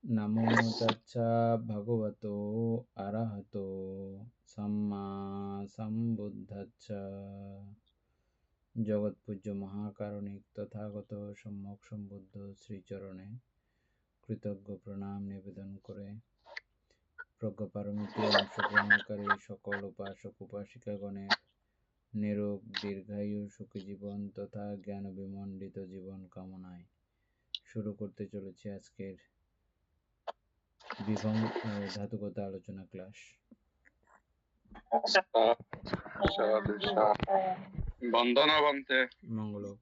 নমো তাচ্ছা ভগবতো আরহতো সাম্মা সম্বুদ্ধাচ্ছা। জগৎপূজ্য মহাকারণিক তথাগত সম্যক সম্বুদ্ধ শ্রীচরণে কৃতজ্ঞ প্রণাম নিবেদন করে প্রজ্ঞাপারমিতে অংশগ্রহণকারী সকল উপাসক উপাসিকাগণের নিরোগ দীর্ঘায়ু সুখী জীবন তথা জ্ঞান বিমণ্ডিত জীবন কামনায় শুরু করতে চলেছে আজকের ধাতুগত আলোচনা ক্লাস। বন্দনা বন্তে মঙ্গলক।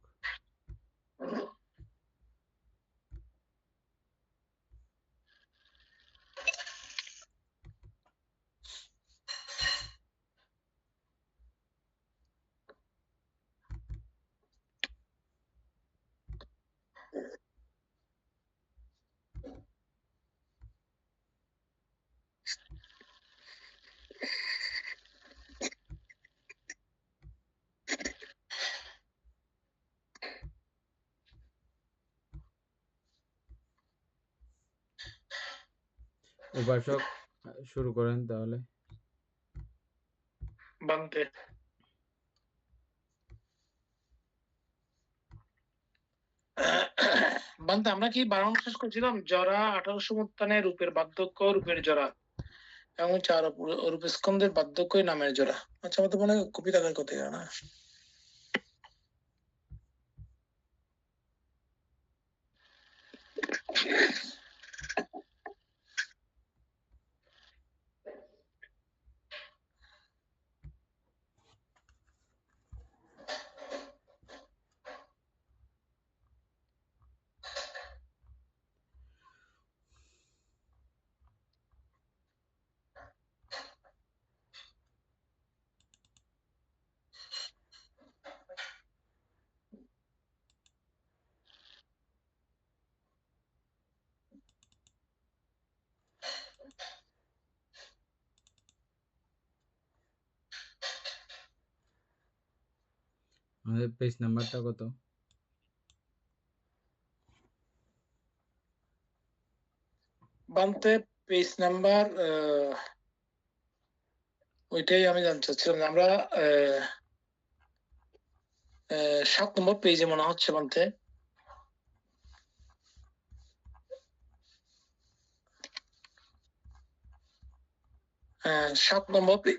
উপাসক শুরু করেন তাহলে। বান্তে বান্তে আমরা কি বারণ শেষ করছিলাম? জরা 1800 উত্থানে রূপের বার্ধক্য, রূপের জরা এবং চার রূপ স্কন্ধের বার্ধক্যই নামের জরা। আচ্ছা, আমাদের মনে হয় কবিতাকার কথা না? আমাদের পেজ নাম্বারটা কত? বান্তে পেজ নাম্বার ওইটাই আমি জানতে চাচ্ছিলাম। আমরা 7 নম্বর পেজে মনে হচ্ছে বান্তে। 7 নম্বর পেজ।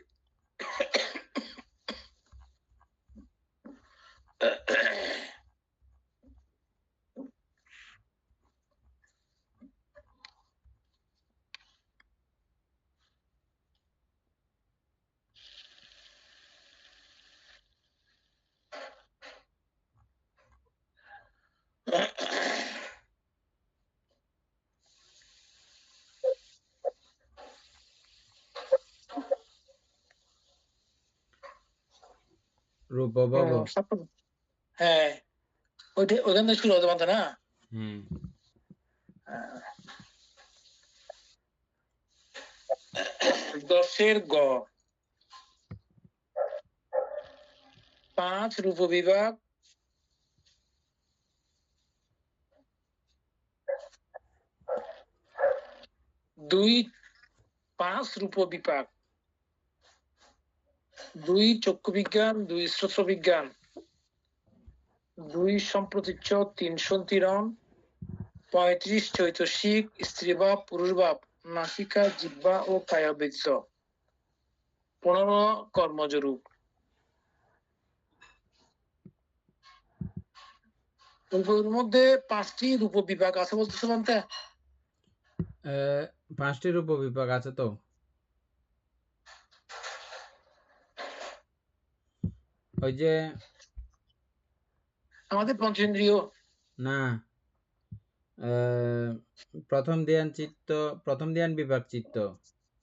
রূপভব। হ্যাঁ, ওইখান থেকে শুরু হতে পারত না? দশের গ 5 রূপ বিভাগ, 5 রূপ বিভাগ, 2 চক্ষু বিজ্ঞান, 2 শ্রোত্র বিজ্ঞান, 2 সম্প্রতীচ্য, 3 সন্তিরণ, 35 চৈতসিক, স্ত্রী ভাব, পুরুষ ভাব, নাসিকা, জিহ্বা ও কায়বৃত্ত, 15 কর্মজ রূপ। ওর মধ্যে 5টি রূপ বিভাগ আছে বলতেছে বলতে? 5টি রূপ বিভাগ আছে তো। ওই যে আমাদের পঞ্চেন্দ্রিয় না, প্রথম ধ্যান চিত্ত, প্রথম ধ্যান বিভাগ চিত্ত,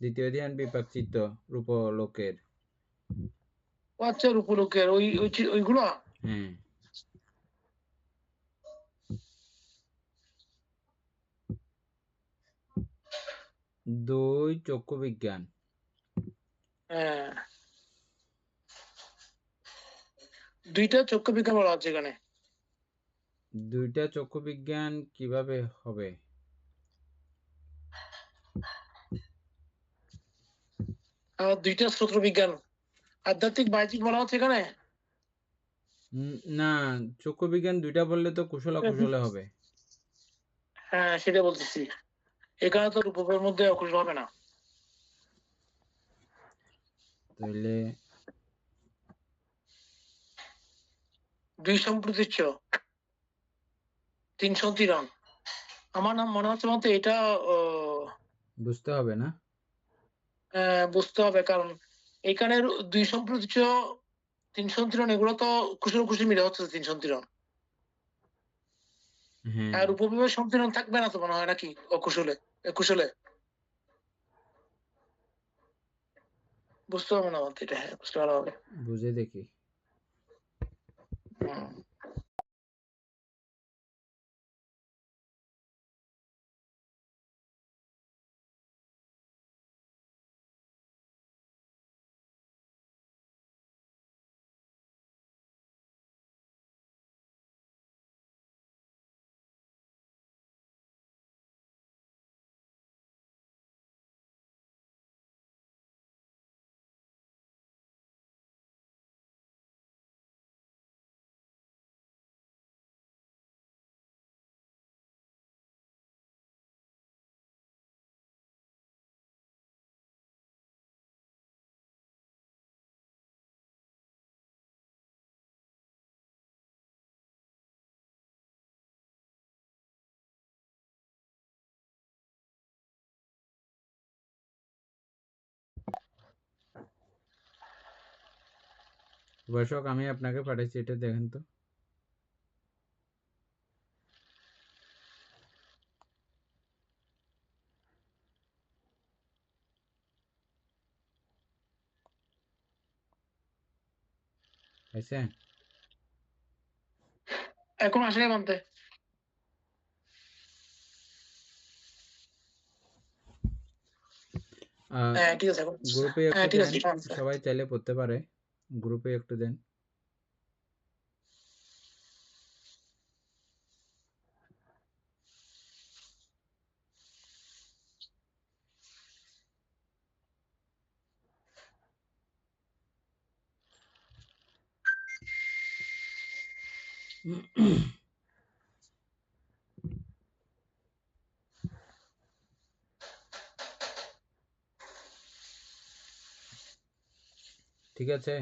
দ্বিতীয় ধ্যান বিভাগ চিত্ত রূপলোকের। আচ্ছা, রূপলোকের ওইগুলো। হ্যাঁ, 2 চক্ষু বিজ্ঞান। হ্যাঁ, 2টা চক্ষু বিজ্ঞান বলা হচ্ছে এখানে। 2টা চক্ষু বিজ্ঞান কিভাবে হবে? দুইটা সূত্র বিজ্ঞান, আধ্যাত্মিক বাহ্যিক বলা হচ্ছে এখানে। না, চক্ষু বিজ্ঞান দুইটা বললে তো কুশল অকুশলে হবে। হ্যাঁ সেটা বলতেছি, এখানে তো রূপকের মধ্যে অকুশল হবে না। তাহলে দুই সম্প্রতিচ্ছ 3 সঞ্চিরণ, আমার নাম মনে হচ্ছে মতে এটা বুঝতে হবে না? বুঝতে হবে, কারণ এখানে 2 সম্প্রতিচ্ছ 3 সঞ্চিরণ, এগুলো তো কুশল কুশল মিলে হচ্ছে 3 সঞ্চিরণ। হ্যাঁ, আর উপবিভাগ সঞ্চিরণ থাকবে না তো মনে হয়, নাকি অকুশলে কুশলে? বুঝতে হবে না বলতে এটা, হ্যাঁ বুঝতে ভালো হবে। বুঝে দেখি। হুম। দর্শক, আমি আপনাকে পাঠাচ্ছি, এটা দেখেন তো। আচ্ছা, এখন আসলে মানতে হ্যাঁ ঠিক আছে এখন। গ্রুপে একটু হ্যাঁ ঠিক দেন, আছে মানছে। সবাই চাইলে পড়তে পারে। গ্রুপে একটু দেন। ঠিক আছে।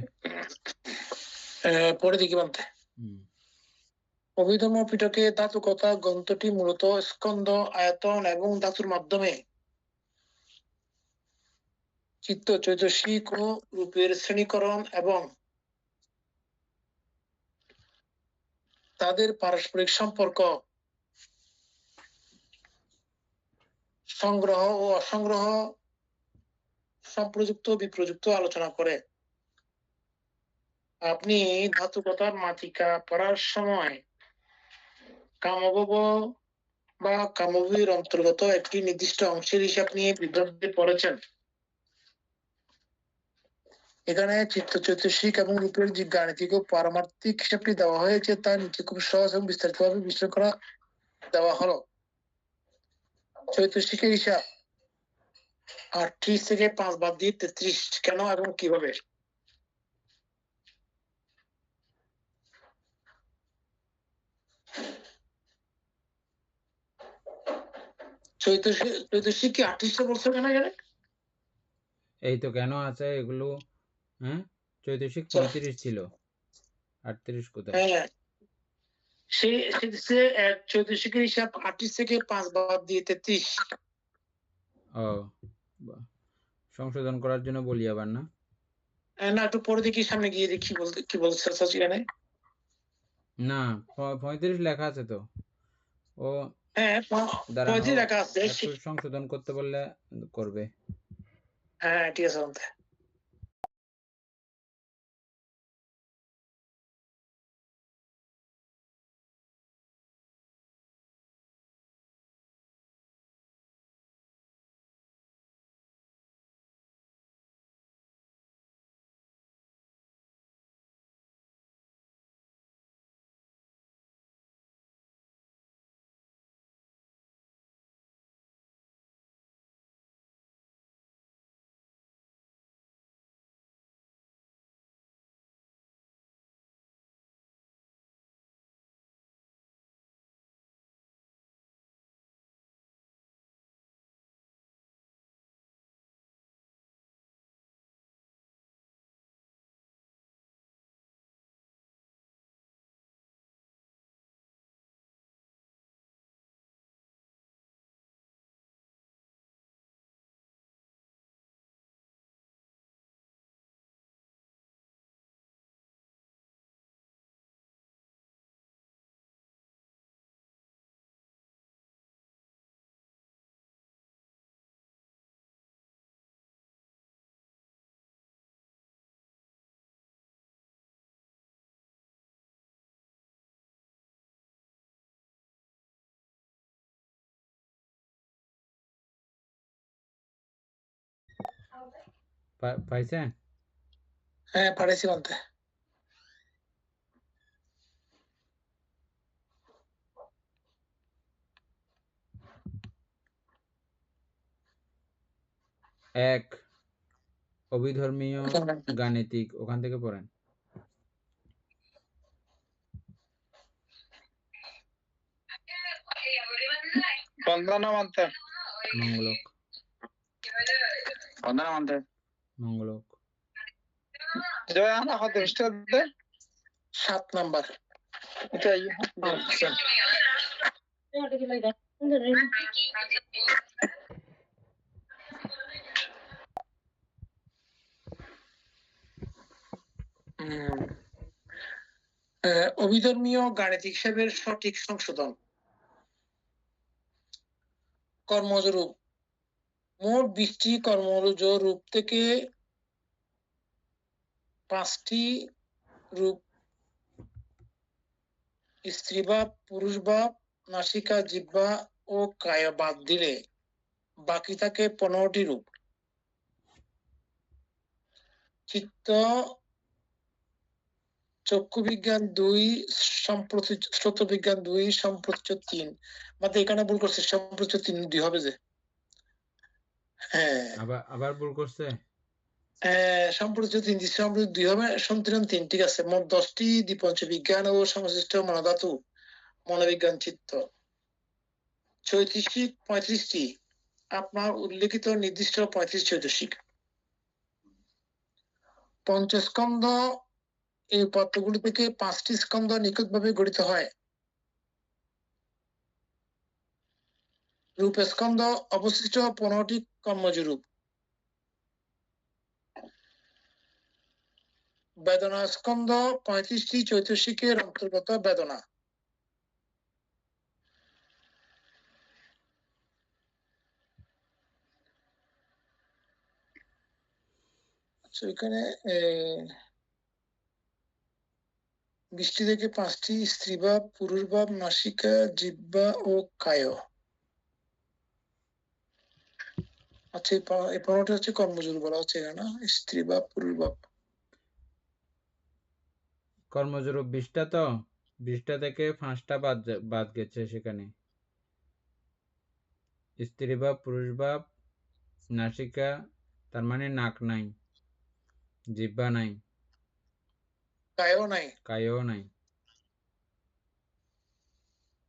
পরে দেখি মানতে। হুম। অভিধর্ম পিটকে ধাতুকতা গ্রন্থটি মূলত স্কন্দ, আয়তন এবং ধাতুর মাধ্যমে চিত্ত, চৈতসিক ও রূপের শ্রেণীকরণ এবং তাদের পারস্পরিক সম্পর্ক, সংগ্রহ ও অসংগ্রহ, সম্প্রযুক্ত বিপ্রযুক্ত আলোচনা করে। আপনি ধাতুকতার মাতিকা পড়ার সময় কামভব বা কামভূমির অন্তর্গত একটি নির্দিষ্ট অংশের হিসাব নিয়ে বিভ্রান্তি পড়েছেন। এখানে চিত্ত, চৈতসিক এবং রূপের যে গাণিতিক ও পারমার্থিক হিসাবটি দেওয়া হয়েছে তা নিচে খুব সহজ এবং বিস্তারিতভাবে বিশ্লেষণ করা দেওয়া হলো। চৈতসিকের হিসাব 38 থেকে 5 বাদ দিয়ে 33 কেন এবং কিভাবে? চৈতসিক কি 38 বলছো কেন এখানে? এই তো কেন আছে এগুলো? হ্যাঁ, চৈতসিক 35 ছিল, 38 কোথায়? হ্যাঁ, সে চৈতসিকের হিসাব 38 থেকে 5 বাদ দিয়ে 33। ও, সংশোধন করার জন্য বলি আবার না? না একটু পরে দেখি, সামনে গিয়ে দেখি কি বলছে এখানে। না, 35 লেখা আছে তো। ও, হ্যাঁ দাঁড়ান, 35 ও লেখা আছে। একটু সংশোধন করতে বললে করবে। হ্যাঁ ঠিক আছে। পাইছেন? হ্যাঁ, পাঠাইছি বলতে। এক, অভিধর্মীয় গাণিতিক, ওখান থেকে পড়েন। বন্দনাবন্তে মঙ্গলক। বন্দনাবন্তে মঙ্গলক। জয়া না কত ইস্টাদে 7 নাম্বার। এটাই আচ্ছা। অভিধর্মীয় গাণিতিক হিসাবের সঠিক সংশোধন। কর্মজ রূপ। মোট 20টি কর্মজ রূপ থেকে 5টি রূপ স্ত্রী ভাব, পুরুষ ভাব, নাসিকা, জিহ্বা ও কায় বাদ দিলে বাকি থাকে 15টি রূপ। চিত্ত, চক্ষু বিজ্ঞান 2, শ্রোত বিজ্ঞান 2, সম্প্রচ্য 3। মানে এখানে ভুল করছে, সম্প্রচ্য 3 2 হবে যে। হ্যাঁ, আবার ভুল করছে। সম্প্রচ্য 3 সম্প্রচ্য 2 হবে, সন্তুলন 3। ঠিক আছে, মোট 10টি দ্বিপঞ্চ বিজ্ঞান ও সমশিষ্ট মনোধাতু, মনোবিজ্ঞান, চিত্ত। চৈতসিক 35টি, আপনার উল্লেখিত নির্দিষ্ট 35 চৈতসিক। পঞ্চস্কন্ধ, এই উপাত্তগুলি থেকে 5টি স্কন্ধ নিখুঁতভাবে গঠিত হয়। রূপ স্কন্ধ অবশিষ্ট 15টি কর্মজ রূপ। বেদনা স্কন্ধ 35টি চৈতসিকের অন্তর্গত বেদনা। আচ্ছা, এখানে 20টি থেকে 5টি স্ত্রী ভাব, পুরুষ ভাব, নাসিকা, জিহ্বা ও কায়। আচ্ছা, এই 15টি হচ্ছে কর্মজোর বলা হচ্ছে এখানে, স্ত্রী ভাব, পুরুষ ভাব। কর্মজরূপ 20টা, তো 20টা থেকে 5টা বাদ গেছে সেখানে। স্ত্রী ভাব, পুরুষ ভাব, নাসিকা, তার মানে নাক নাই, জিহ্বা নাই, কায়ও নাই। কায়ও নাই।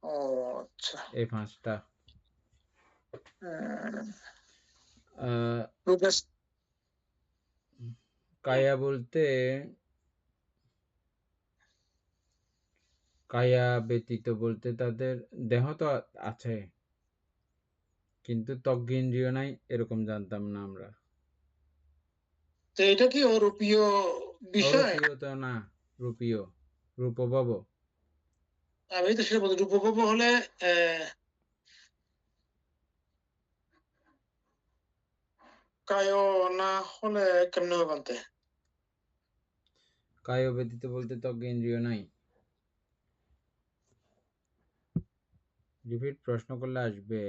ও আচ্ছা। এই 5টা। রূপেশ কায়া বলতে কায়া ব্যতীত বলতে তাদের দেহ তো আছে, কিন্তু ত্বগেন্দ্রিয় নাই, এরকম জানতাম না আমরা। তো এটা কি অরূপীয় বিষয়? অরূপীয় তো না, রূপীয়, রূপভব। আমি তো সেটা বলছি, রূপভব হলে কায় না হলে কেমনে হবে বলতে? কায় ব্যতীত বলতে ত্বগেন্দ্রিয় নাই। রিপিট প্রশ্ন করলে আসবে।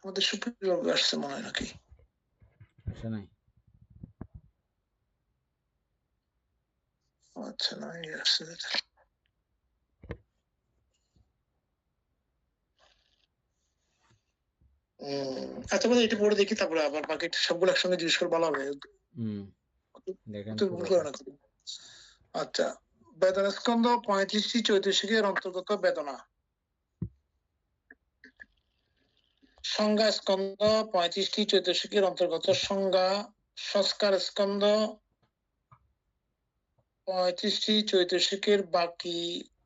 আমাদের সুপ্রিয় আসছে মনে হয় নাকি? আসে নাই। আচ্ছা, না আসছে। আচ্ছা, বলে এটা পড়ে দেখি, তারপরে আবার বাকি সবগুলো একসঙ্গে জিজ্ঞেস করে ভালো হবে। দেখেন ভুল করে না। আচ্ছা, বেদনা স্কন্ধ 35টি চৈতসিকের অন্তর্গত বেদনা। সংজ্ঞা স্কন্ধ 35টি চৈতসিকের অন্তর্গত সংজ্ঞা। সংস্কার স্কন্ধ 35টি চৈতসিকের বাকি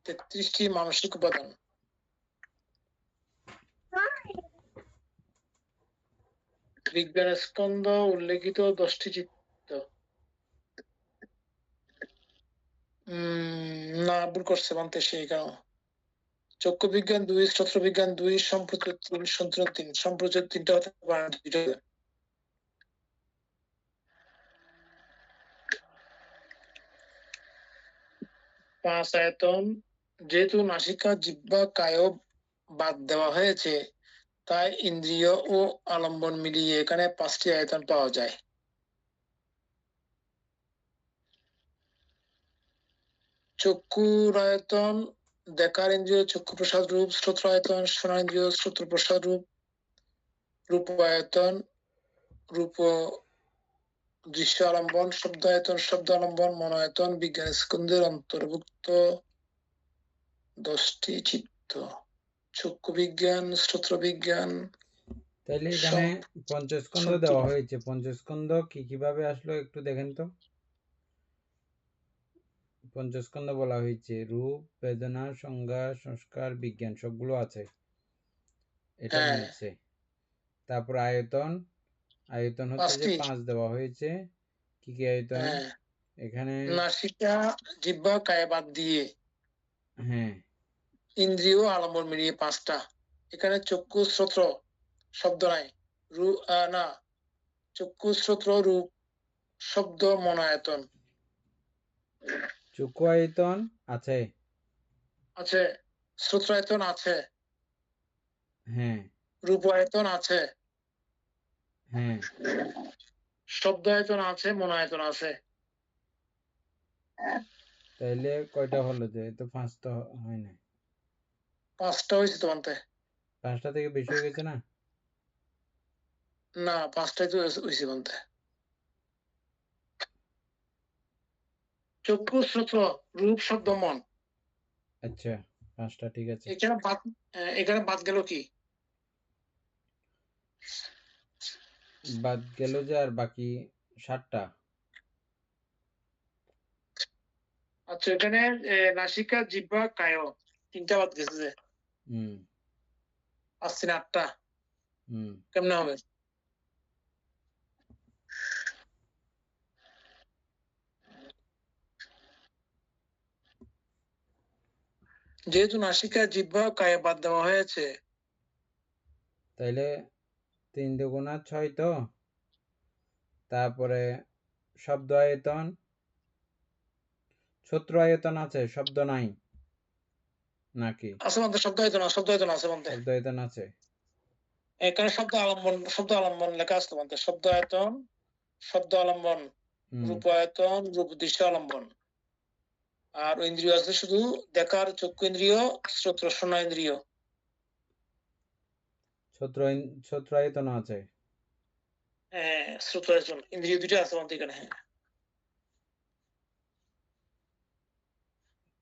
33টি মানসিক উপাদান। বিজ্ঞান স্কন্ধ উল্লেখিত 10টি চিত্ত। না, ভুল করছে মানতে সেই কারণ। চক্ষু বিজ্ঞান 2, শ্রোত্র বিজ্ঞান 2, সম্প্রচার 3, সঞ্চালন 3। সম্প্রচার 3টা হতে পারে, 2টা। 5 আয়তন। যেহেতু নাসিকা, জিহ্বা, কায় বাদ দেওয়া হয়েছে, তাই ইন্দ্রিয় ও আলম্বন মিলিয়ে এখানে 5টি আয়তন পাওয়া যায়। চক্ষুর আয়তন দেখার ইন্দ্রিয় চক্ষু প্রসাদ রূপ, শ্রোত্রায়তন শ্রবণেন্দ্রিয় শ্রোত্র প্রসাদ রূপ, রূপায়তন রূপ দৃশ্য আলম্বন, শব্দায়তন শব্দ আলম্বন, মনায়তন বিজ্ঞান স্কন্ধের অন্তর্ভুক্ত 10টি চিত্ত। চক্ষু বিজ্ঞান, শ্রোত্র বিজ্ঞান, তাহলে এখানে পঞ্চস্কন্ধ দেওয়া হয়েছে। পঞ্চস্কন্ধ কি কিভাবে আসলো একটু দেখেন তো। পঞ্চস্কন্ধ বলা হয়েছে রূপ, বেদনা, সংজ্ঞা, সংস্কার, বিজ্ঞান সবগুলো আছে, এটা মিলছে। তারপর আয়তন, আয়তন হচ্ছে যে 5 দেওয়া হয়েছে। কি কি আয়তন এখানে? নাসিকা, জিহ্বা, কায়া বাদ দিয়ে হ্যাঁ ইন্দ্রিয় আলম্বন মিলিয়ে 5টা। এখানে চক্ষু শ্রোত্র শব্দ নাই, না চক্ষু শ্রোত্র রূপ শব্দ মনায়তন। চক্ষু আয়তন আছে, আছে শ্রোত্রায়তন আছে, হ্যাঁ রূপায়তন আছে, হ্যাঁ শব্দায়তন আছে, মনায়তন আছে। তাইলে কয়টা হলো? যে তো 5 তো হয় না। 5টা হয়েছে তো আনতে। 5টা থেকে বেশি হয়ে গেছে না? না 5টাই তো হয়েছে বলতে। চক্ষু শ্রোত্র রূপ শব্দ মন, আচ্ছা 5টা ঠিক আছে। এখানে বাদ গেল কি? বাদ গেল যে আর বাকি 7টা। আচ্ছা এখানে নাসিকা, জিহ্বা, কায় 3টা বাদ গেছে যে। আসছে না 8টা। কেমনে হবে? যেহেতু নাসিকা, জিহ্বা, কায় বাদ দেওয়া হয়েছে, তাইলে 3 দুগুণা 6 তো। তারপরে শব্দ আয়তন, ছত্র আয়তন আছে, শব্দ নাই নাকি? আছে বলতে শব্দায়তন আছে বলতে। শব্দ আয়তন আছে এখানে শব্দ আলম্বন লেখা আছে বলতে। শব্দায়তন শব্দ আলম্বন, রূপায়তন রূপ দৃশ্য আলম্বন। আর ইন্দ্রিয় আছে শুধু দেখার চক্ষু ইন্দ্রিয়, শ্রোত্র শোনা ইন্দ্রিয়। ছত্র আয়তন আছে, হ্যাঁ শ্রোত্রায়তন ইন্দ্রিয় 2টা আছে বলতে এখানে। হ্যাঁ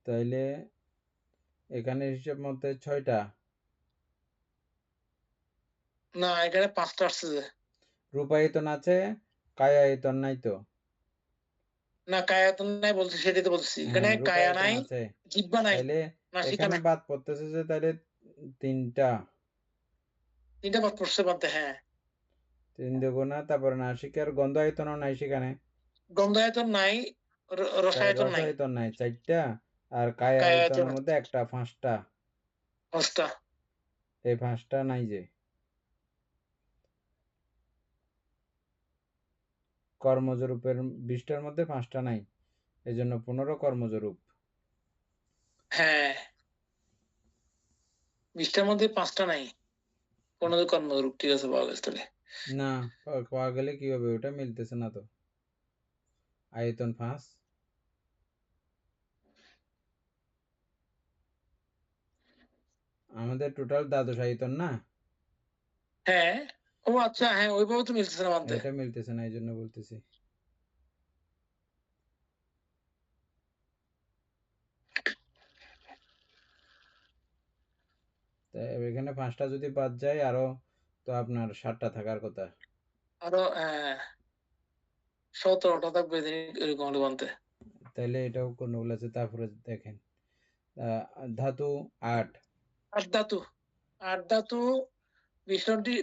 তাইলে এখানে হিসাব মতে 6টা। না এখানে 5টা আসছে যে। রূপায়তন আছে, কায়া আয়তন নাই তো। না কায়াতন নাই বলছি, সেটাই তো বলছি। এখানে কায়া নাই, জিহ্বা নাই, তাইলে নাসিকা এখানে নাই। বাদ পড়তেছে যে তাইলে 3টা। 3টা বাদ পড়ছে বলতে। হ্যাঁ 3 দুগুণা, তারপর নাসিকার গন্ধ আয়তনও নাই সেখানে। গন্ধায়তন নাই, রসায়তন নাই। রসায়তন নাই 4টা। আর কায়া আয়তনের মধ্যে একটা, 5টা। 5টা। এই 5টা নাই যে। কর্মজ রূপের 20টার মধ্যে 5টা নাই, এজন্য 15 কর্মজ রূপ। হ্যাঁ 20টার মধ্যে 5টা নাই, 15 কর্মরূপ। ঠিক আছে পাওয়া গেছে তাহলে। না পাওয়া গেলে কি হবে? ওটা মিলতেছে না তো। আয়তন 5, আমাদের টোটাল দ্বাদশ আয়তন না। হ্যাঁ ও আচ্ছা, হ্যাঁ ওইভাবে তো মিলতেছে না মানতে। এটা মিলতেছে না, এই জন্য বলতেছি। তাই এখানে 5টা যদি বাদ যায় আরো, তো আপনার 7টা থাকার কথা। আরো 17টা থাকবে এরকম হলে মানতে। তাইলে এটাও কোন ভুল আছে। তারপরে দেখেন ধাতু 8। 8 ধাতু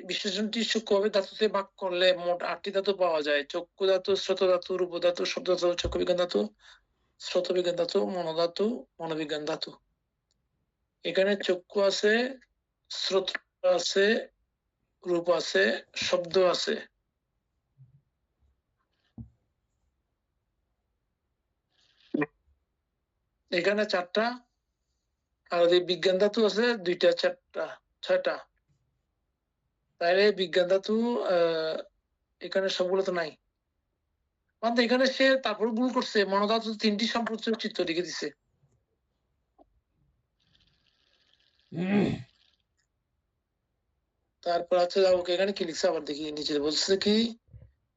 বিশ্লেষণটি সূক্ষ্মভাবে ধাতুতে ভাগ করলে মোট 8টি ধাতু পাওয়া যায়। চক্ষু ধাতু, শ্রোত ধাতু, রূপ ধাতু, শব্দ ধাতু, চক্ষু বিজ্ঞান ধাতু, শ্রোত বিজ্ঞান ধাতু, মনোধাতু, মনোবিজ্ঞান ধাতু। এখানে চক্ষু আছে, শ্রোত আছে, রূপ আছে, শব্দ আছে। এখানে 4টা। আর বিজ্ঞান ধাতু আছে 2টা, 4টা, 6টা। তাহলে বিজ্ঞান ধাতু এখানে সবগুলো তো নাই। মানে এখানে সে তারপর ভুল করছে, মনোধাতু 3টি সম্পর্ক চিত্র লিখে দিছে। তারপর আছে ওকে এখানে কি লিখছে আবার দেখি, নিচে বলছে কি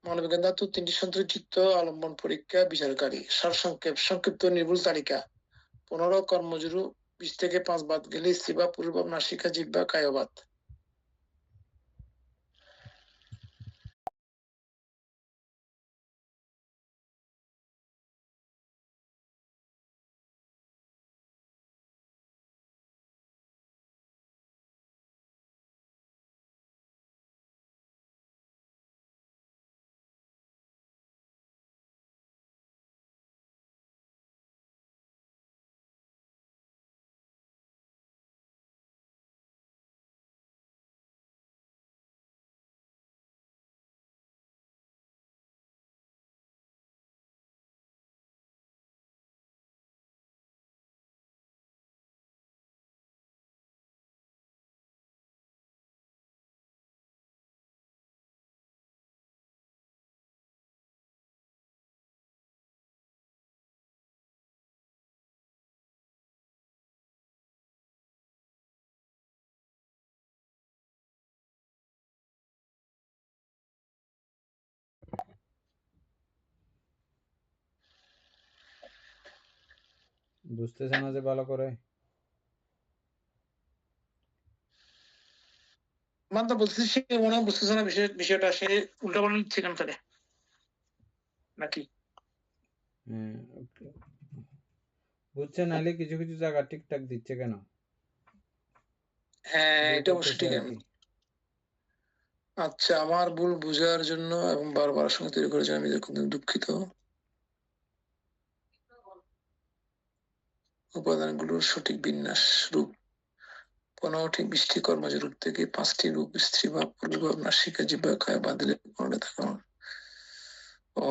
মনোবিজ্ঞান ধাতু 3টি চিত্র অবলম্বন পরীক্ষা বিচারকারী সংক্ষিপ্ত নির্ভুল তালিকা 15 কর্মজুরু 20 থেকে 5 বাদ গেলে স্ত্রীবা পুরুষ নাসিকা জিহ্বা কায়বাদ। বুঝতেছে না যে ভালো করে? মানে বলছে সে মনে হয় বুঝতেছে না বিষয়টা, সে উল্টা পাল্টা লিখছে কেন তাহলে নাকি? হ্যাঁ, বুঝছে, নাহলে কিছু কিছু জায়গা ঠিকঠাক দিচ্ছে কেন? হ্যাঁ ভুল এটা অবশ্যই করতেছে ঠিক। আর কি। আচ্ছা, আমার ভুল বুঝার জন্য এবং বারবার সঙ্গে তৈরি করার জন্য আমি দুঃখিত। উপাদানগুলোর সঠিক বিন্যাস রূপ 15টি 20টি কর্মজ রূপ থেকে 5টি রূপ স্ত্রী বা পুরুষ ভাব নাসিকা জিহ্বা কায় বাদলে কোনটা থাকা। ও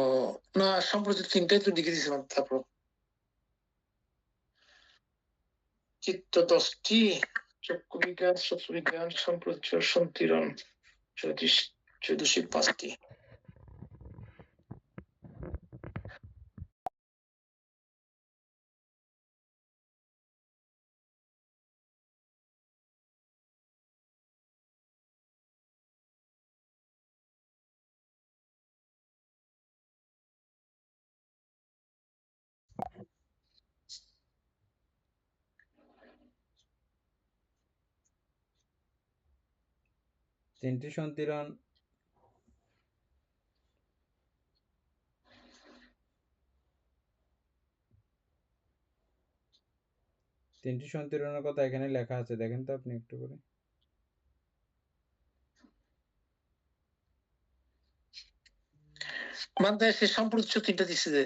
না, সম্প্রতি 3টাই তো লিখে দিয়েছিলাম। তারপর চিত্ত 10টি, চক্ষু বিজ্ঞান চক্ষু বিজ্ঞান সম্প্রচার সন্তিরণ 1405টি। তিনটি সন্তিরণ তিনটি সন্তিরণের কথা এখানে লেখা আছে, দেখেন তো আপনি একটু করে। মানে সে সম্প্রচার 3টা দিচ্ছে যে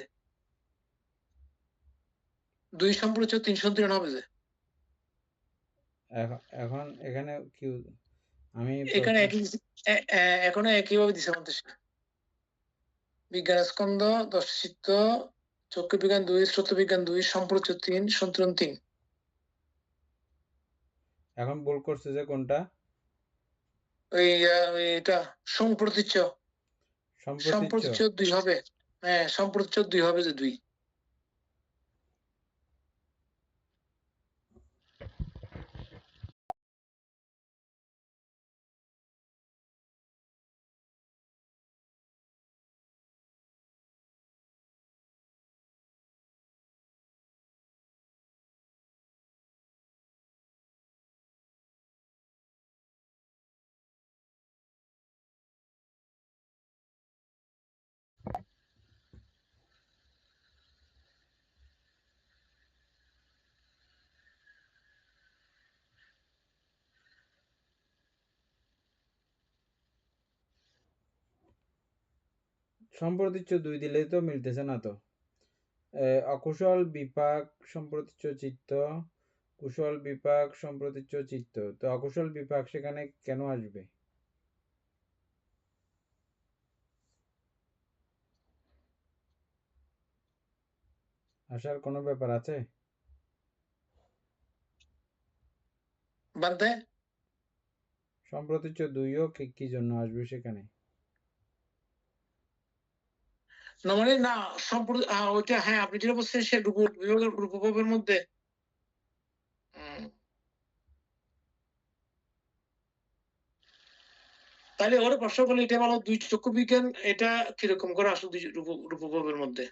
2 সম্প্রচার 3 সন্তিরণ হবে যে এখন এখানে কি আমি এখানে প্রশ্ন একই এখনো একইভাবে দিছে আমাদের। বিজ্ঞান স্কন্ধ 10টি চিত্ত, চক্ষু বিজ্ঞান 2, শ্রোত বিজ্ঞান 2, সম্প্রচার 3, সন্তুলন 3। এখন ভুল করছে যে কোনটা? ওই এটা সম্প্রতিচ্ছ সম্প্রতীচ্য। 2 হবে। হ্যাঁ, সম্প্রতিচ্ছ 2 হবে যে 2। সম্প্রতীচ্য 2 দিলেই তো মিলতেছে না তো। অকুশল বিপাক সম্প্রতীচ্য চিত্ত, কুশল বিপাক সম্প্রতীচ্য চিত্ত, তো অকুশল বিপাক সেখানে কেন আসবে? আসার কোনো ব্যাপার আছে? বাদ দে। সম্প্রতিচ্ছ দুইও কি জন্য আসবে সেখানে? না মানে না সম্প্রতি ওইটা হ্যাঁ আপনি যেটা বলছেন সে রূপবিভাগের মধ্যে তাহলে ওরা প্রশ্ন করলে এটা ভালো দুই চক্ষু বিজ্ঞান এটা কিরকম করে আসলে দুই রূপবিভাগের মধ্যে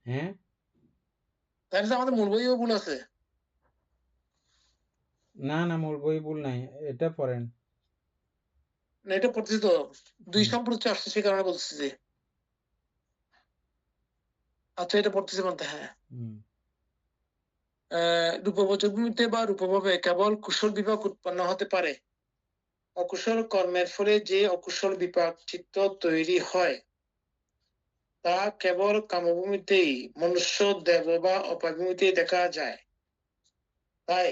হ্যাঁ তাহলে আমাদের মূল বইও ভুল আছে না মূল বই ভুল নাই, এটা পড়েন। না এটা পড়তেছি তো দুই সম্প্রতি আসছে সে কারণে বলতেছি যে আচ্ছা এটা পড়তেছি বলতে হ্যাঁ রূপবচকভূমিতে বা রূপভাবে কেবল কুশল বিভাগ উৎপন্ন হতে পারে অকুশল কর্মের ফলে যে অকুশল বিপাক চিত্ত তৈরি হয় তা কেবল কামভূমিতেই মনুষ্য দেব বা অপাভূমিতেই দেখা যায় তাই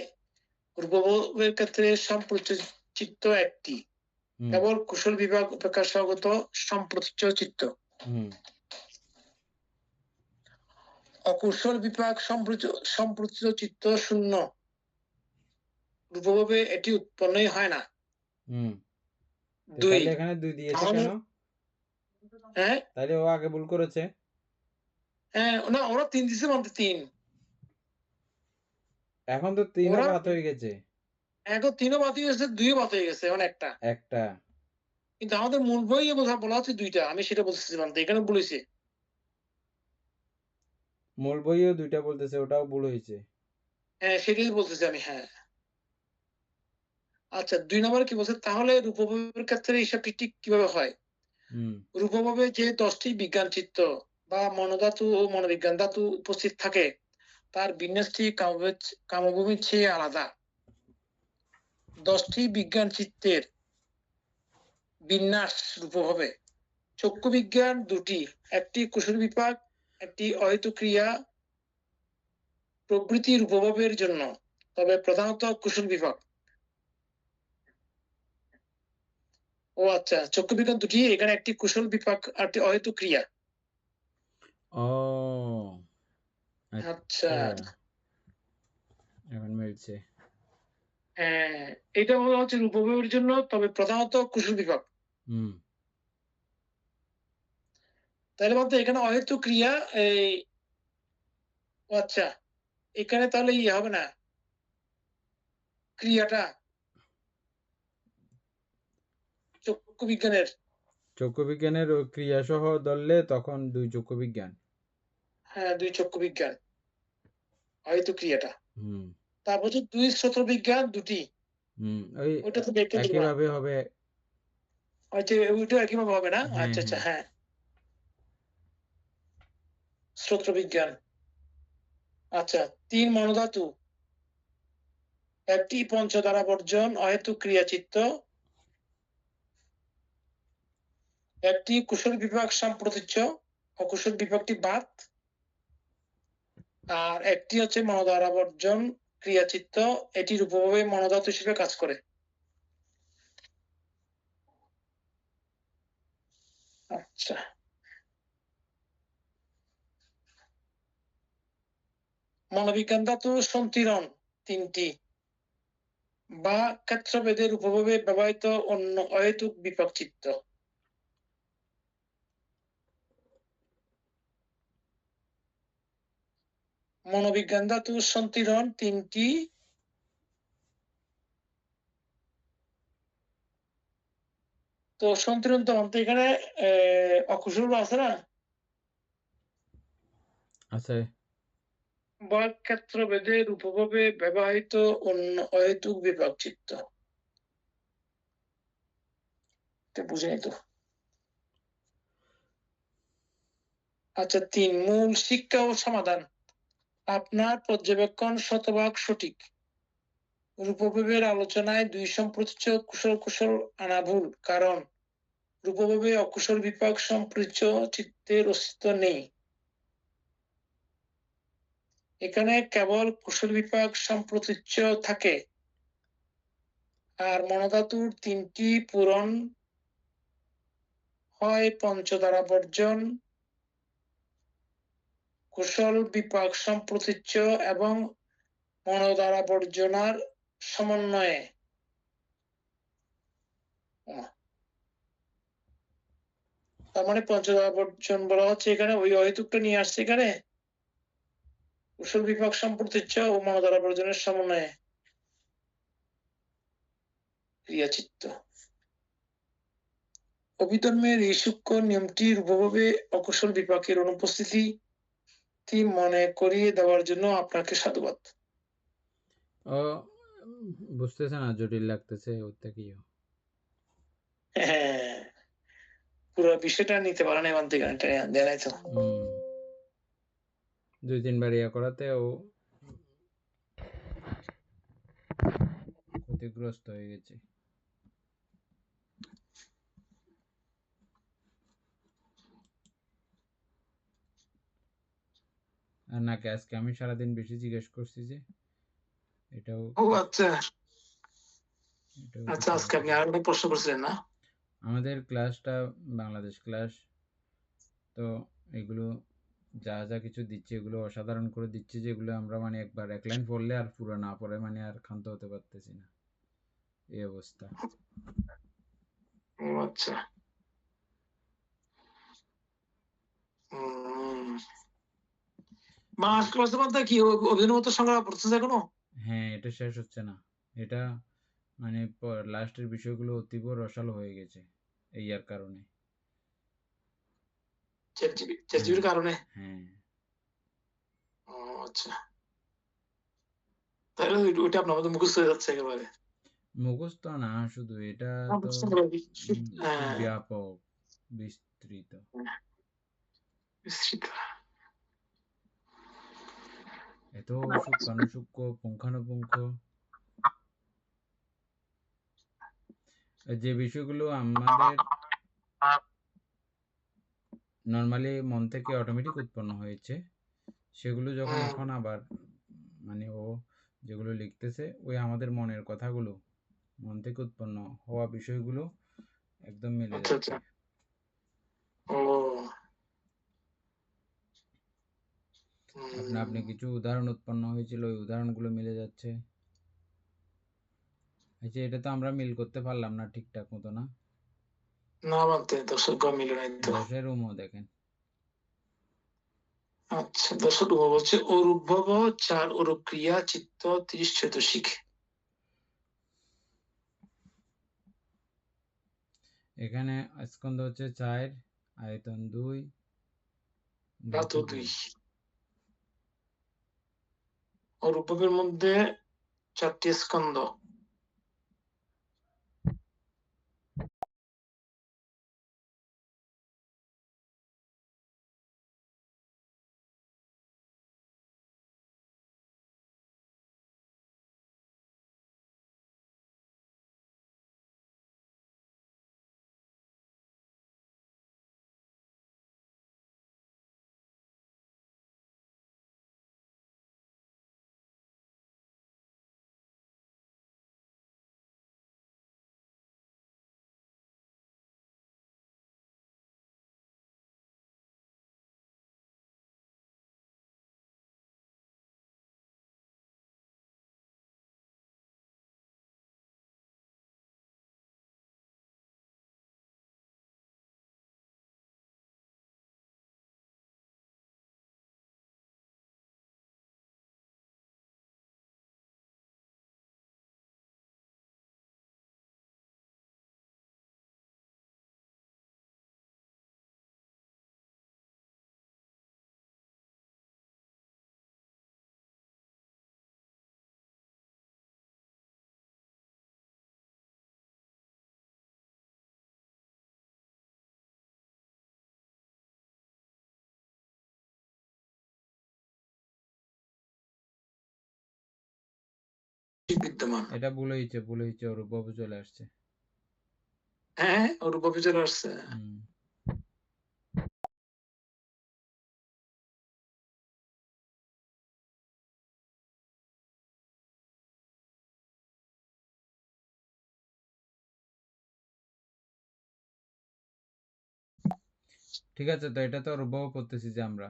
রূপভোগের ক্ষেত্রে সম্প্রতিচ্ছ চিত্ত একটি কেবল কুশল বিভাগ উপেক্ষা স্বগত সম্প্রতিচ্ছ চিত্ত অকুশল বিভাগ সম্প্রতিচ্ছ চিত্ত শূন্য রূপভাবে এটি উৎপন্নই হয় না দুই এখানে দুই দিয়েছে কেন? হ্যাঁ তাহলে ও আগে ভুল করেছে। হ্যাঁ না ওরা তিন দিছে মানতে তিন এখন তো তিনও বাদ হয়ে গেছে। এখন তিনও বাদ হয়ে গেছে দুইও বাদ হয়ে গেছে এখন একটা কিন্তু আমাদের মূল বই বলা হচ্ছে দুইটা আমি সেটা বলতেছি মানতে এখানে বলেছে মূল বইও দুইটা বলতেছে, ওটাও ভুল হয়েছে। হ্যাঁ সেটাই বলতেছি আমি হ্যাঁ আচ্ছা 2 নম্বরে কি বলছে তাহলে রূপভাবের ক্ষেত্রে হিসাবটি ঠিক কিভাবে হয় রূপভাবে যে 10টি বিজ্ঞান চিত্ত বা মনোধাতু ও মনোবিজ্ঞান ধাতু উপস্থিত থাকে তার বিন্যাসটি কামভূমির চেয়ে আলাদা 10টি বিজ্ঞান চিত্তের বিন্যাস রূপভাবে চক্ষু বিজ্ঞান দুটি একটি কুশল বিপাক একটি অহেতু ক্রিয়া প্রভৃতি রূপভাবের জন্য তবে প্রধানত কুশল বিভাগ ও আচ্ছা চক্ষু বিজ্ঞান দুটি এখানে একটি কুশল বিপাক আর একটি অহেতু ক্রিয়া ও আচ্ছা এখন মিলছে। হ্যাঁ এটা হচ্ছে রূপভাবের জন্য তবে প্রধানত কুশল বিভাগ তাহলে বলতে এখানে অহেতু ক্রিয়া এই আচ্ছা এখানে তাহলে ইয়ে হবে না ক্রিয়াটা চক্ষু বিজ্ঞানের ক্রিয়া সহ ধরলে তখন দুই চক্ষু বিজ্ঞান। হ্যাঁ দুই চক্ষু বিজ্ঞান অহেতু ক্রিয়াটা তারপর হচ্ছে দুই শ্রোত্র বিজ্ঞান দুটি ওইটা তো দেখতে একইভাবে হবে। আচ্ছা ওইটা একইভাবে হবে না আচ্ছা আচ্ছা হ্যাঁ শ্রোত্র বিজ্ঞান আচ্ছা 3 মনোধাতু একটি পঞ্চ দ্বারা বর্জন অহেতু ক্রিয়াচিত্ত একটি কুশল বিভাগ সম্প্রতিচ্ছ অকুশল বিভাগটি বাদ আর একটি হচ্ছে মনোদ্বারা বর্জন ক্রিয়াচিত্ত, এটি রূপভাবে মনোধাতু হিসেবে কাজ করে। আচ্ছা, মনোবিজ্ঞান ধাতু সন্তিরণ তিনটি বা ক্ষেত্রভেদে রূপভাবে ব্যবহৃত অন্য অহেতুক বিপাক চিত্ত। মনোবিজ্ঞান ধাতু সন্তিরণ তিনটি তো সন্তিরণ তো অন্ত এখানে অকুশল আছে না, আছে বা ক্ষেত্রভেদে রূপভাবে ব্যবহৃত অন্য অহেতুক বিপাক চিত্ত, বুঝে তো। আচ্ছা, 3 মূল শিক্ষা ও সমাধান। আপনার পর্যবেক্ষণ শতভাগ সঠিক। রূপভাবের আলোচনায় 2 সম্প্রতীচ্য কুশল কুশল আনা ভুল, কারণ রূপভাবে অকুশল বিপাক সম্পৃচ্য চিত্তের অস্তিত্ব নেই। এখানে কেবল কুশল বিপাক সম্প্রতীচ্য থাকে, আর মনোধাতুর 3টি পূরণ হয় পঞ্চদ্বারা বর্জন, কুশল বিপাক সম্প্রতীচ্য এবং মনোদ্বারা বর্জনার সমন্বয়ে। তার মানে পঞ্চদ্বারা বর্জন বলা হচ্ছে এখানে ওই অহেতুকটা নিয়ে আসছে এখানে কুশল বিপাক সম্প্রতীচ্য ও মনোদ্বারা বর্জনের সমন্বয়ে ক্রিয়াচিত্ত। অভিধর্মের এই সূক্ষ্ম নিয়মটি রূপভাবে অকুশল বিপাকের অনুপস্থিতি মনে করিয়ে দেওয়ার জন্য আপনাকে সাধুবাদ। ও বুঝতেছে না, জটিল লাগতেছে ওতে কি হ্যাঁ, পুরো বিষয়টা নিতে পারেন এখান থেকে দেয় তো। 2-3 বার ইয়া করাতে ও ক্ষতিগ্রস্ত হয়ে গেছে। আর নাকি আজকে আমি সারাদিন বেশি জিজ্ঞেস করছি যে এটাও ও আচ্ছা আচ্ছা, আজকে আপনি আর একটা প্রশ্ন করছিলেন না? আমাদের ক্লাসটা বাংলাদেশ ক্লাস, তো এগুলো যা যা কিছু দিচ্ছে এগুলো অসাধারণ করে দিচ্ছে, যেগুলো আমরা মানে একবার এক লাইন পড়লে আর পুরো না পড়ে মানে আর ক্ষান্ত হতে পারতেছি না, এই অবস্থা। ও আচ্ছা, মাস ক্লাস বলতে কি অভিনবত সংগ্রহ পড়তেছে এখনো? হ্যাঁ, এটা শেষ হচ্ছে না। এটা মানে লাস্টের বিষয়গুলো অতীব রসালো হয়ে গেছে এই আর কারণে। চ্যাটজিপিটির কারণে? হ্যাঁ, ও আচ্ছা, তাহলে ওইটা আপনার মধ্যে মুখস্থ হয়ে যাচ্ছে একেবারে। মুখস্থ না শুধু, এটা তো ব্যাপক বিস্তৃত। এত সূক্ষ্মাণুসূক্ষ্ম পুঙ্খানুপুঙ্খ যে বিষয়গুলো আমাদের নর্মালি মন থেকে অটোমেটিক উৎপন্ন হয়েছে, সেগুলো যখন এখন আবার মানে ও যেগুলো লিখতেছে ওই আমাদের মনের কথাগুলো, মন থেকে উৎপন্ন হওয়া বিষয়গুলো একদম মিলে যাচ্ছে। আপনি কিছু উদাহরণ উৎপন্ন হয়েছিল, ওই উদাহরণগুলো মিলে যাচ্ছে। আচ্ছা, এটা তো আমরা মিল করতে পারলাম না ঠিকঠাক মতো, না? না বলতে দর্শক মিলে নাই তো। 10-এর উমও দেখেন। আচ্ছা, দর্শক বলছে অরূপভব 4 অরূপ ক্রিয়া চিত্ত 30 চতুর্শিক। এখানে স্কন্ধ হচ্ছে 4, আয়তন 2, ধাতু 2। অরূপভবের মধ্যে 4টি স্কন্ধ। বিদ্যমান। এটা ভুল হয়েছে অরূপভাবে চলে আসছে। হ্যাঁ, অরূপভাবে চলে আসছে। হুম। ঠিক আছে, তো এটা তো অরূপভাবে পড়তেছি যে আমরা।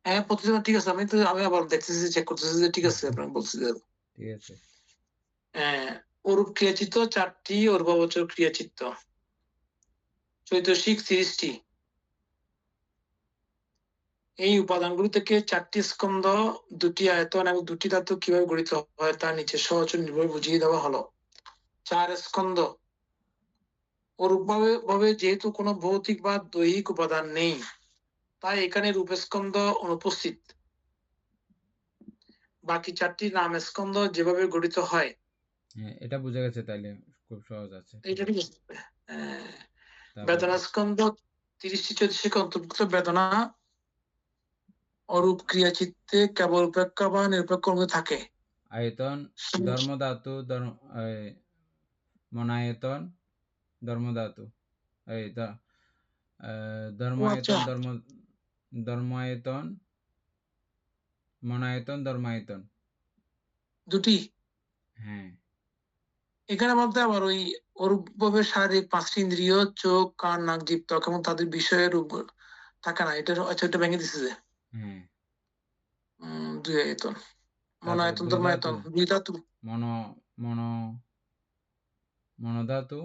হ্যাঁ, প্রতিদিন ঠিক আছে। আমি আবার দেখতেছি, চেক করতেছি যে ঠিক আছে, আপনাকে বলছি যে ঠিক আছে। অরূপ ক্রিয়াচিত্ত 4টি, অরূপাবচর ক্রিয়াচিত্ত চৈতসিক 30টি। এই উপাদানগুলি থেকে 4টি স্কন্ধ, 2টি আয়তন এবং 2টি ধাতু কিভাবে গঠিত হয় তা নিচে সহজ ও নির্ভর বুঝিয়ে দেওয়া হলো। 4 স্কন্ধ। অরূপভাবে যেহেতু কোনো ভৌতিক বা দৈহিক উপাদান নেই, তাই এখানে রূপস্কন্ধ অনুপস্থিত। বাকি 4টি নাম স্কন্ধ যেভাবে গঠিত হয়। হ্যাঁ, এটা বোঝা গেছে, তাইলে খুব সহজ আছে। এটা ঠিক আছে। তারপর বেদনা স্কন্ধ 30টি চৈতসিকে অন্তর্ভুক্ত। বেদনা অরূপ ক্রিয়াচিত্তে কেবল উপেক্ষা বা নিরপেক্ষ অনুভূতি থাকে। আয়তন, ধর্মধাতু, মনায়তন, ধর্মধাতু, ধর্মায়তন, ধর্মায়তন, মনায়তন, ধর্মায়তন। 2টি। হ্যাঁ। এখানে মধ্যে আবার ওই অরূপভাবে শারীরিক 5টি ইন্দ্রিয়, চোখ, কান, নাক, জিভ, ত্বক এবং তাদের বিষয়ের রূপ থাকে না। আচ্ছা, এটা ভেঙে দিছে যে হ্যাঁ। 2 আয়তন, তারপর মনায়তন, 2 ধর্মায়তন, ধাতু, 2 ধাতু, মনোধাতু।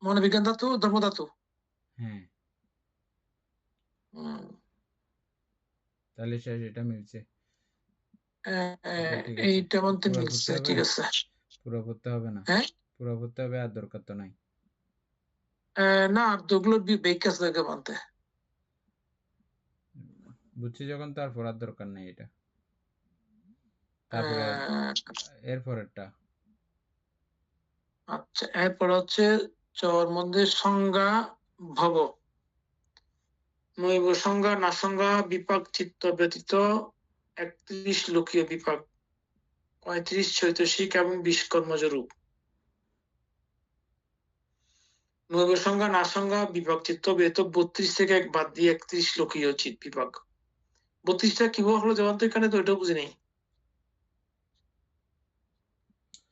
মনোবিজ্ঞান ধাতু, ধর্মধাতু। হ্যাঁ, উম, তাহলে শেষ, এটা মিলছে। ঠিক আছে। এইটা মধ্যে পুরা মিলছে, পড়তে হবে? ঠিক আছে। পুরা পড়তে হবে না? হ্যাঁ, পুরা পড়তে হবে, আর দরকার তো নাই। না, আর দুগুলো বেকাস লাগে মানতে। বুঝছি যখন, তারপর আর দরকার নেই এটা। তারপরে এরপরেরটা। আচ্ছা, এরপর হচ্ছে চর মধ্যে সংজ্ঞা ভব, নৈব সংজ্ঞা, না সংজ্ঞা, বিপাক চিত্ত ব্যতীত 31 লোকীয় বিপাক, 35 চৈতসিক এবং 20 কর্মজ রূপ। নৈব সংজ্ঞা, না সংজ্ঞা, বিপাক চিত্ত ব্যতীত 32 থেকে 1 বাদ দিয়ে 31 লোকীয় বিপাক। 32টা কিভাবে হলো যেমন, তো এখানে তো এটাও বুঝি নেই।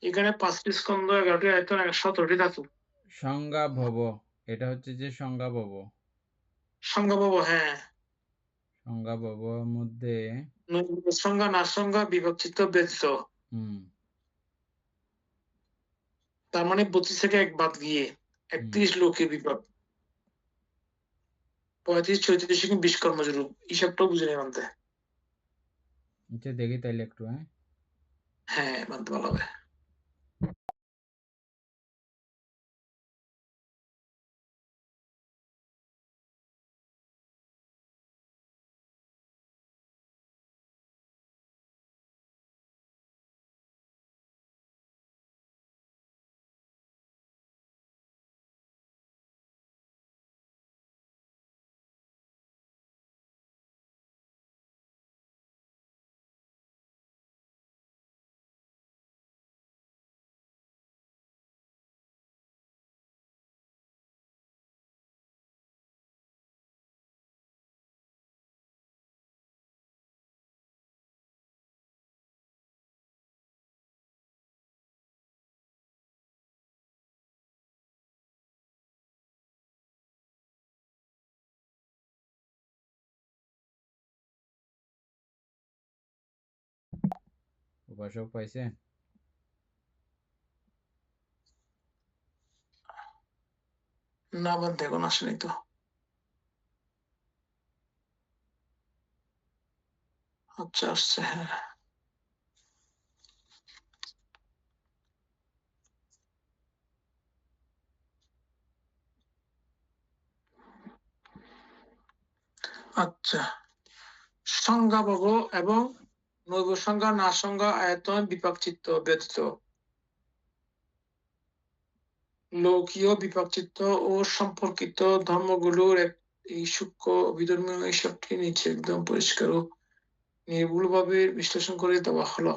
এখানে 5টি স্কন্ধ, 11টি আয়তন, 17টি ধাতু। সংজ্ঞা ভব, এটা হচ্ছে যে সংজ্ঞা ভব। সংজ্ঞা ভব, হ্যাঁ। সংজ্ঞা ভবর মধ্যে নৈব সংজ্ঞা, না সংজ্ঞা, বিপাক চিত্ত ব্যতীত। তার মানে 32 থেকে 1 বাদ গিয়ে 31 লোকীয় বিপাক, 35 চৈতসিক, 20 কর্মজ রূপ। হিসাবটাও বুঝে নেই মানতে। আচ্ছা, দেখি তাইলে একটু। হ্যাঁ, মানতে ভালো হবে। উপাসক পাইছেন? না বাদ এখন আসেনি তো। আচ্ছা, আসছে, হ্যাঁ। আচ্ছা, সংজ্ঞাভব এবং নৈব সংজ্ঞা, না সংজ্ঞা, আয়তন, বিপাক চিত্ত ব্যতীত লৌকীয় বিপাক চিত্ত ও সম্পর্কিত ধর্মগুলোর এই সূক্ষ্ম অভিধর্মীয় হিসাবটি নিচে একদম পরিষ্কার ও নির্ভুলভাবে বিশ্লেষণ করে দেওয়া হলো।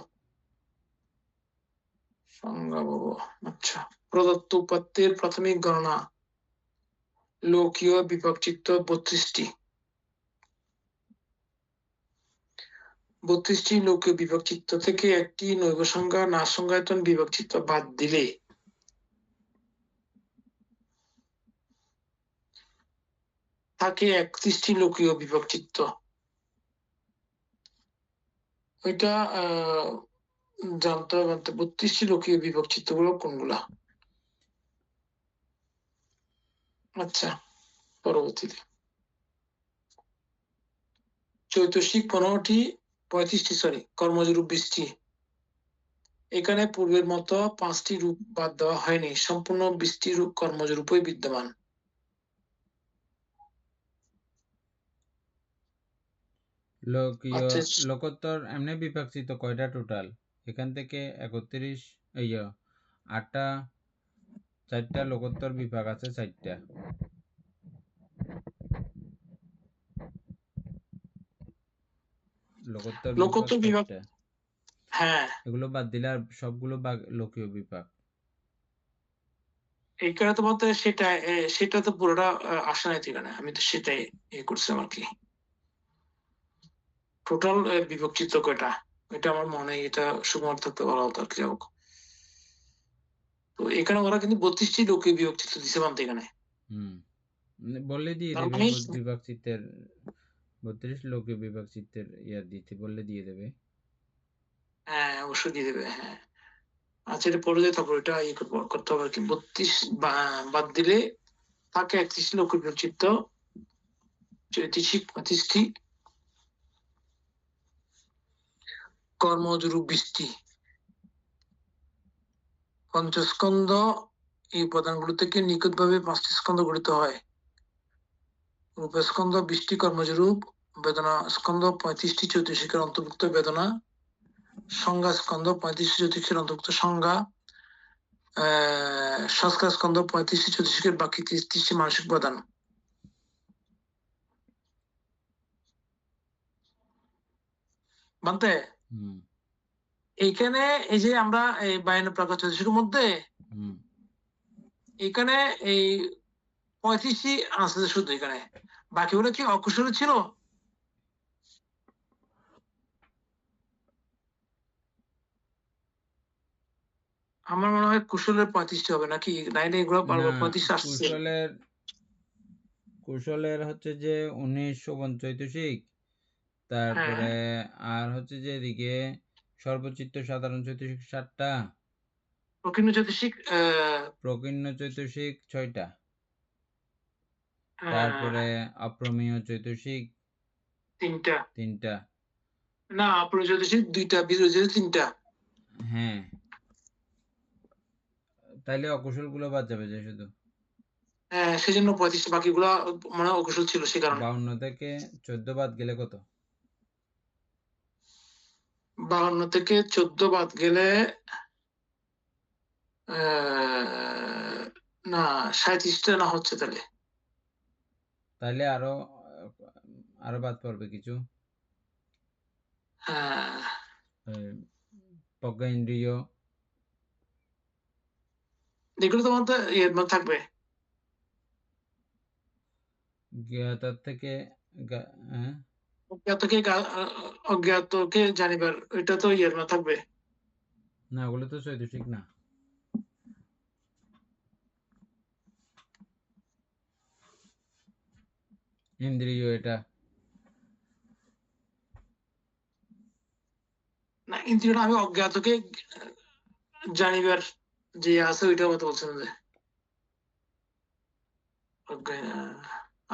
সংজ্ঞা বাবু। আচ্ছা, প্রদত্ত উপাত্তের প্রাথমিক গণনা লৌকীয় বিভাগ চিত্র 32টি। 32টি লৌকীয় বিভাগ চিত্র থেকে একটি নৈব সংজ্ঞা না সংজ্ঞায়তন বিভাগ চিত্র বাদ দিলে থাকে 31টি লৌকীয় বিভাগ চিত্র। ওইটা জানতে হবে। 32টি লৌকীয় বিভাগ চিত্রগুলো কোনগুলা? আচ্ছা, পরবর্তীতে চৈতসিক 15টি, 35টি সরি কর্মজরূপ 20টি। এখানে পূর্বের মতো 5টি রূপ বাদ দেওয়া হয়নি, সম্পূর্ণ 20টি রূপ কর্মজরূপই বিদ্যমান। লৌকীয় আচ্ছা, লোকোত্তর এমনি বিভাগ চিত্র কয়টা টোটাল? এখান থেকে 31 8টা, 4টা লোকোত্তর বিভাগ আছে, 4টা। লোকোত্তর বিভাগ, 4টা। হ্যাঁ, এগুলো বাদ দিলে আর সবগুলো লোকীয় বিভাগ। এইখানে তো বলতে সেটা তো পুরোটা আসে নাই এখানে, আমি তো সেটাই করছিলাম আর কি। টোটাল বিভাগ চিত্র কয়টা এটা আমার মনে, এটা শুধুমাত্র থাকতে বলা হতো আর কি। যাই হোক, তো এখানে ওরা কিন্তু 32টি লৌকিক বিভাগ চিত্র দিছে বানতে এখানে। বললে দিয়ে তার দেবে মানে বিভাগ চিত্রের 32 লৌকিক বিভাগ চিত্রের দিতে বললে দিয়ে দেবে। হ্যাঁ, অবশ্যই দিয়ে দেবে। হ্যাঁ, আচ্ছা, এটা পরে তারপর এটা করতে হবে আর কি। 32 বাদ দিলে থাকে 31টি লৌকিক বিভাগ চিত্র, 35টি কর্মজরূপ 20টি। পঞ্চস্কন্ধ এই উপাদানগুলো থেকে নিখুঁতভাবে 5টি স্কন্ধ গঠিত হয়। রূপস্কন্ধ 20টি কর্মজরূপ, বেদনা স্কন্ধ 35টি চৈতসিকের অন্তর্ভুক্ত বেদনা, সংজ্ঞা স্কন্ধ 35টি চৈতসিকের অন্তর্ভুক্ত সংজ্ঞা, সংস্কার স্কন্ধ 35টি চৈতসিকের বাকি 30টি মানসিক উপাদান। বানতে এইখানে এই যে আমরা এই 52 প্রাকার চৈতসিকের মধ্যে এখানে এই 35টি আছে শুধু, এখানে বাকিগুলো কি অকুশলে ছিল? আমার মনে হয় কুশলের 35টি হবে নাকি, নাইলে এগুলো 35 আসছে। কুশলের হচ্ছে যে 19 শোভন চৈতসিক, তারপরে আর হচ্ছে যে এদিকে সর্বচিত্ত সাধারণ চৈতসিক 7টা, প্রকীর্ণ চৈতসিক 6টা, তারপরে অপ্রমেয় চৈতসিক 3টা। না, অপ্রমেয় চৈতসিক 2টা, বিজয় চৈতসিক 3টা। হ্যাঁ, তাইলে অকুশল গুলো বাদ যাবে যে শুধু। হ্যাঁ, সেজন্য 35, বাকিগুলো মানে অকুশল ছিল সে কারণে। 52 থেকে 14 বাদ গেলে কত? 52 থেকে 14 বাদ গেলে না 37টা না হচ্ছে তাহলে। তাইলে আরো বাদ পড়বে কিছু। প্রজ্ঞা ইন্দ্রিয়, এগুলো তোমার তো থাকবে। জ্ঞাতার থেকে অজ্ঞাতকে জানিবার, এটা তো থাকবে না, ওগুলো তো চৈতসিক না। ইন্দ্রিয় এটা না, ইন্দ্রিয়টা আমি অজ্ঞাতকে জানিবার যে আছে ওইটার কথা বলছেন যে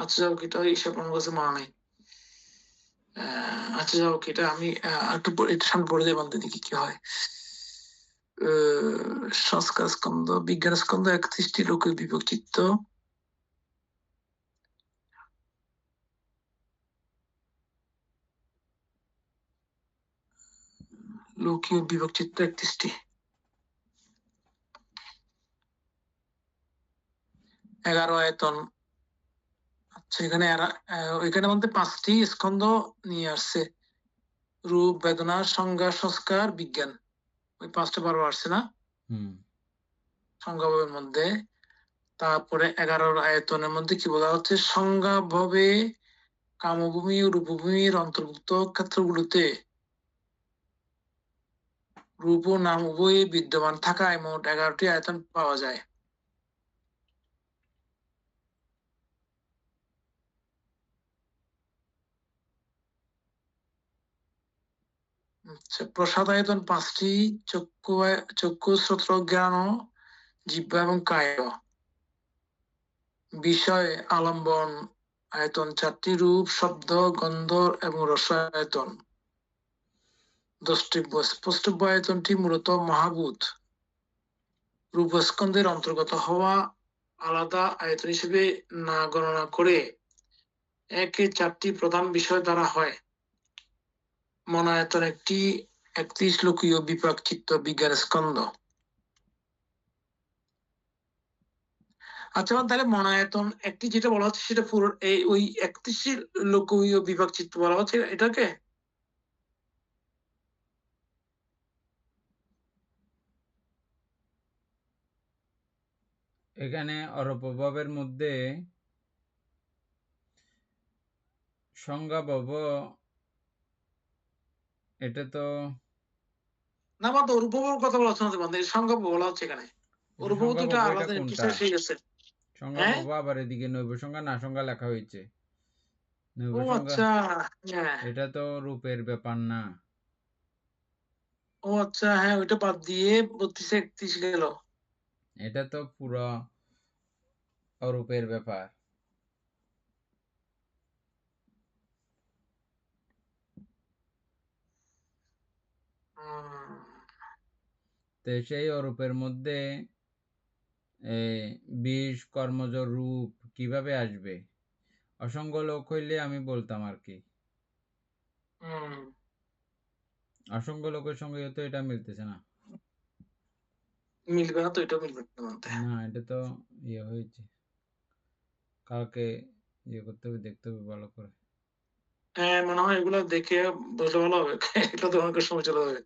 আচ্ছা, যাও এটা এইসব আমার কাছে মনে নাই। আচ্ছা, যাও এটা আমি একটু এটা সামনে পড়ে যাই, বলতে দেখি কি হয়। সংস্কার স্কন্ধ, বিজ্ঞান স্কন্ধ 31টি লৌকিক বিভাগ চিত্র, লৌকিক বিভাগ চিত্র 31টি। 11 আয়তন। আচ্ছা, এখানে বলতে 5টি স্কন্ধ নিয়ে আসছে, রূপ, বেদনা, সংজ্ঞা, সংস্কার, বিজ্ঞান। ওই 5টা বারবার আসছে না? হুম সংজ্ঞাভাবের মধ্যে। তারপরে 11 আয়তনের মধ্যে কি বলা হচ্ছে, সংজ্ঞাভাবে কামভূমি ও রূপভূমির অন্তর্ভুক্ত ক্ষেত্রগুলোতে রূপ ও নাম উভয়ই বিদ্যমান থাকায় মোট 11টি আয়তন পাওয়া যায়। আচ্ছা, প্রসাদ আয়তন 5টি, চক্ষু শ্রোত্র জ্ঞান, জিহ্বা এবং কায়। বিষয় আলম্বন আয়তন 4টি, রূপ, শব্দ, গন্ধ এবং রস আয়তন। দ্রষ্টব্য স্পষ্টব্য আয়তনটি মূলত মহাভূত রূপস্কন্ধের অন্তর্গত হওয়া আলাদা আয়তন হিসেবে না গণনা করে একে 4টি প্রধান বিষয় দ্বারা হয়। মনায়তন একটি 31 লোকীয় বিপাক চিত্ত বিজ্ঞান স্কন্ধ। আচ্ছা, তাহলে মনায়তন একটি যেটা বলা হচ্ছে সেটা পুরো এই ওই 31 লোকীয় বিপাক চিত্ত বলা হচ্ছে এটাকে। এখানে অরূপভাবের মধ্যে সংজ্ঞাভাব, এটা তো না বাদ, রূপভাবের কথা বলা হচ্ছে না বাদ, সংজ্ঞা বলা হচ্ছে এখানে। এটা রূপভাব তো এটা সংজ্ঞাভাব, এটা আলাদা কোনটা? বিষয়, ঠিক আছে। হ্যাঁ, সংজ্ঞাভাব আবার এদিকে নৈব সংজ্ঞা না সংজ্ঞা লেখা হয়েছে। নৈব ও সংজ্ঞা আচ্ছা, হ্যাঁ, এটা তো রূপের ব্যাপার না। ও আচ্ছা, হ্যাঁ, ওইটা বাদ দিয়ে 32 31 গেল। এটা তো পুরো অরূপের ব্যাপার। তো সেই অরূপের মধ্যে বিষ কর্মজ রূপ কিভাবে আসবে? অসংখ্য লোক হইলে আমি বলতাম আর কি। অসংখ্য লোকের সঙ্গে তো এটা মিলতেছে না। মিলবে না তো, এটা মিলবে না। না, এটা তো ইয়ে হয়েছে। কালকে ইয়ে করতে হবে, দেখতে হবে ভালো করে। হ্যাঁ, মনে হয় এগুলো দেখে বসলে ভালো হবে। এটা তো অনেক সময় চলে যাবে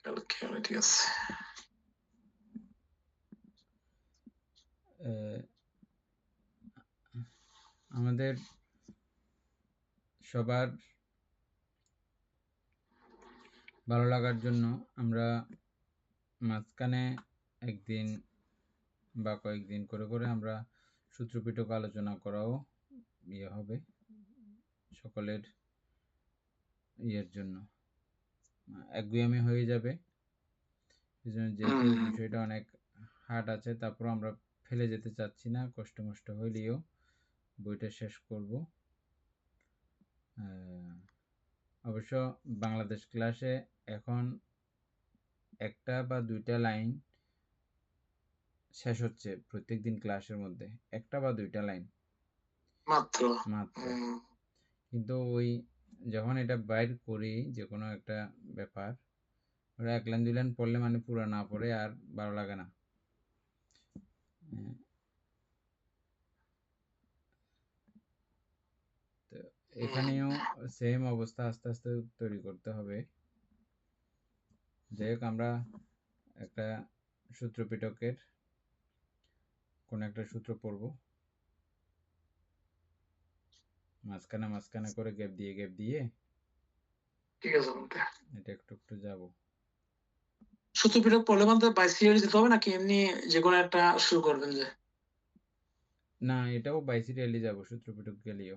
কালকে। ঠিক আছে। আমাদের সবার ভালো লাগার জন্য আমরা মাঝখানে একদিন বা কয়েকদিন করে করে আমরা সূত্রপিটক আলোচনা করাও ইয়ে হবে সকলের ইয়ের জন্য, একগুঁয়েমি হয়ে যাবে। যেহেতু বিষয়টা অনেক হার্ড আছে, তারপর আমরা ফেলে যেতে চাচ্ছি না, কষ্ট মষ্ট হইলেও বইটা শেষ করব। অবশ্য বাংলাদেশ ক্লাসে এখন একটা বা দুইটা লাইন শেষ হচ্ছে প্রত্যেকদিন ক্লাসের মধ্যে, একটা বা দুইটা লাইন মাত্র। কিন্তু ওই যখন এটা বাইর করি যে কোনো একটা ব্যাপার, ওরা 1 লাইন 2 লাইন পড়লে মানে পুরো না পড়ে আর ভালো লাগে না। তো এখানেও সেম অবস্থা আস্তে আস্তে তৈরি করতে হবে। যাই হোক, আমরা একটা সূত্র পিটকের কোন একটা সূত্র পড়ব, মাঝখানে মাঝখানে করে গ্যাপ দিয়ে ঠিক আছে, এটা একটু একটু যাব। সূত্র পিটক পড়লে মানে বাইসিয়ারি দিতে হবে নাকি এমনি যে কোনো একটা শুরু করবেন যে? না, এটাও বাইসিরিয়ালি যাব সূত্র পিটক গেলেও।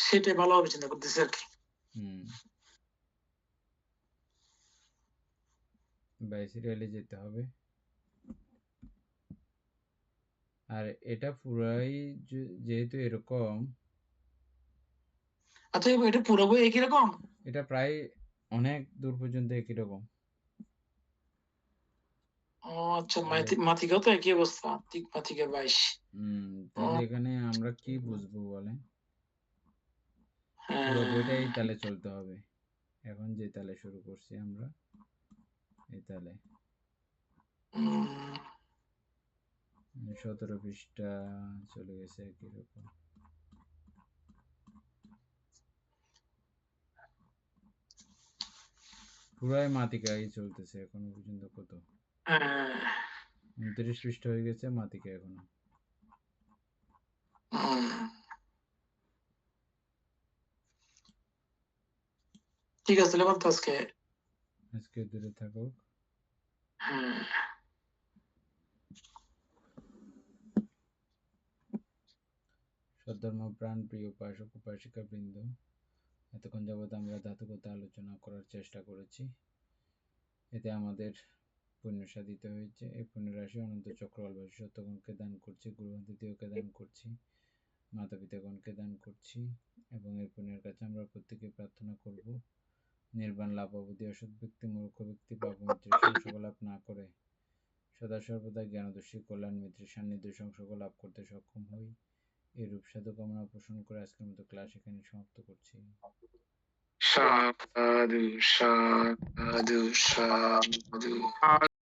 সেটাই ভালোভাবে চিন্তা করতেছি আর কি। বাইসিরিয়ালি যেতে হবে। আর এটা পুরাই যেহেতু এরকম, আচ্ছা, এটা পুরো বই একই রকম? এটা প্রায় অনেক দূর পর্যন্ত একই রকম। ও আচ্ছা, মাথিকাও তো একই অবস্থা, মাথিকা 22। তাহলে এখানে আমরা কি বুঝবো বলেন? পুরো বইটা এই হ্যাঁ, তালে চলতে হবে। এখন যে তালে শুরু করছি আমরা, এই তালে 17 পৃষ্ঠা চলে গেছে একই রকম। পুরাই মাতিকাই চলতেছে এখনো পর্যন্ত। কত 29 পৃষ্ঠা হয়ে গেছে, মাতিকা এখনো। ঠিক আছে তাহলে তো আজকে আজকে দূরে থাকুক। সদ্ধর্ম প্রাণ প্রিয় উপাসক উপাসিকা বৃন্দ, এতক্ষণ যাবৎ আমরা ধাতুগত আলোচনা করার চেষ্টা করেছি। এতে আমাদের পুণ্য সাধিত হয়েছে। এই পুণ্য রাশি অনন্ত চক্রবালবাসী সত্যগণকে দান করছি, গুরু দ্বিতীয়কে দান করছি, মাতা পিতাগণকে দান করছি, এবং এই পুণ্যের কাছে আমরা প্রত্যেকে প্রার্থনা করব নির্বাণ লাভ অবধি অসৎ ব্যক্তি মূর্খ ব্যক্তি পাপমিত্রের সংসর্গ লাভ না করে সদা সর্বদা জ্ঞানদর্শী কল্যাণ মিত্রের সান্নিধ্য সংসর্গ লাভ করতে সক্ষম হই। এরূপ সাধু কামনা পোষণ করে আজকের মতো ক্লাস এখানে সমাপ্ত করছি। সাধু সাধু সাধু